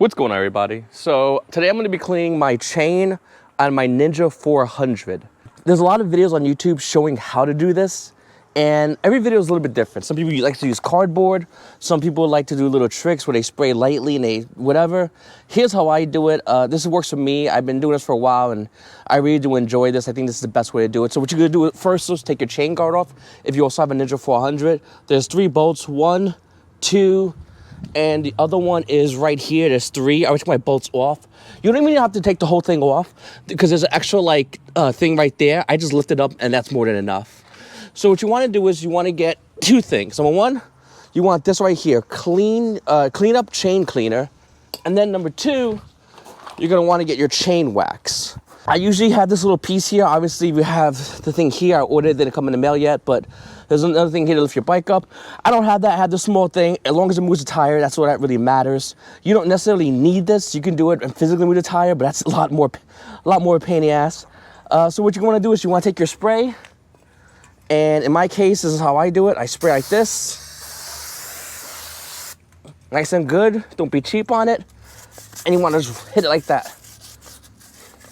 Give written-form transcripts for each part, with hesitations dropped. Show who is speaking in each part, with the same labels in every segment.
Speaker 1: What's going on, everybody? So today I'm going to be cleaning my chain on my Ninja 400. There's a lot of videos on YouTube showing how to do this, and every video is a little bit different. Some people like to use cardboard. Some people like to do little tricks where they spray lightly and they whatever. Here's how I do it. This works for me. I've been doing this for a while, and I really do enjoy this. I think this is the best way to do it. So what you're going to do first is take your chain guard off. If you also have a Ninja 400, there's 3 bolts. 1, 2, and the other one is right here. There's 3. I would take my bolts off. You don't even have to take the whole thing off because there's an extra thing right there. I just lift it up and that's more than enough. So what you want to do is you want to get 2 things. Number 1, you want this right here, clean up chain cleaner. And then number 2, you're going to want to get your chain wax. I usually have this little piece here. Obviously, we have the thing here. I ordered it, didn't come in the mail yet, but there's another thing here to lift your bike up. I don't have that. I have this small thing. As long as it moves the tire, that's what that really matters. You don't necessarily need this. You can do it and physically move the tire, but that's a lot more pain in the ass. So what you want to do is you want to take your spray, and in my case, this is how I do it. I spray like this, nice and good. Don't be cheap on it, and you want to just hit it like that.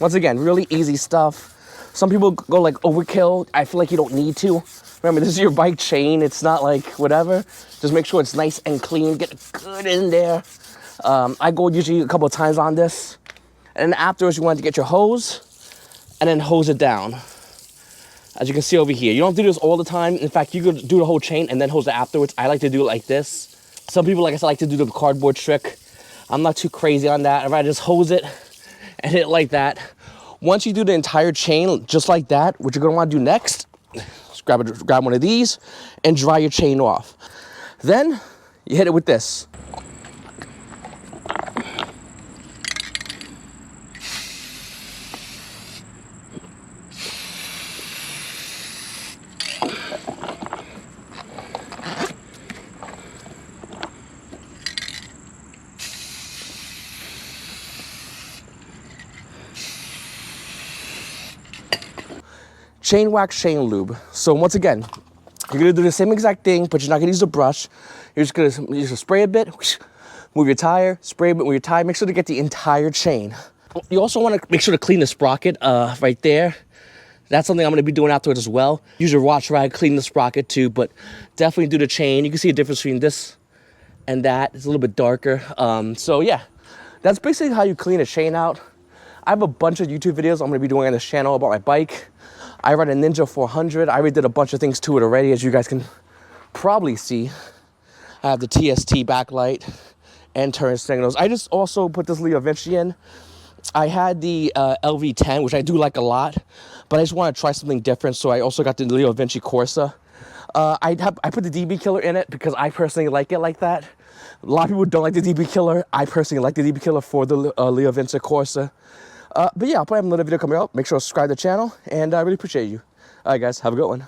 Speaker 1: Once again, really easy stuff. Some people go like overkill. I feel like you don't need to. Remember, this is your bike chain. It's not like whatever. Just make sure it's nice and clean. Get it good in there. I go usually a couple of times on this. And then afterwards, you want to get your hose and then hose it down. As you can see over here. You don't have to do this all the time. In fact, you could do the whole chain and then hose it afterwards. I like to do it like this. Some people, like I said, like to do the cardboard trick. I'm not too crazy on that. I'd rather just hose it and hit it like that. Once you do the entire chain just like that, what you're going to want to do next, just grab one of these and dry your chain off. Then you hit it with this. Chain wax, chain lube. So once again, you're gonna do the same exact thing, but you're not gonna use the brush. You're just gonna spray a bit, whoosh, move your tire, spray a bit, move your tire. Make sure to get the entire chain. You also want to make sure to clean the sprocket right there. That's something I'm gonna be doing afterwards as well. Use your wash rag, clean the sprocket too, but definitely do the chain. You can see a difference between this and that. It's a little bit darker. So yeah, that's basically how you clean a chain out. I have a bunch of YouTube videos I'm gonna be doing on this channel about my bike. I ride a Ninja 400. I already did a bunch of things to it already, as you guys can probably see. I have the TST backlight and turn signals. I just also put this Leo Vinci in. I had the LV10, which I do like a lot, but I just want to try something different, so I also got the Leo Vinci Corsa. I put the DB Killer in it because I personally like it like that. A lot of people don't like the DB Killer. I personally like the DB Killer for the Leo Vinci Corsa. But yeah, I'll probably have another video coming out. Make sure to subscribe to the channel, and I really appreciate you. All right, guys, have a good one.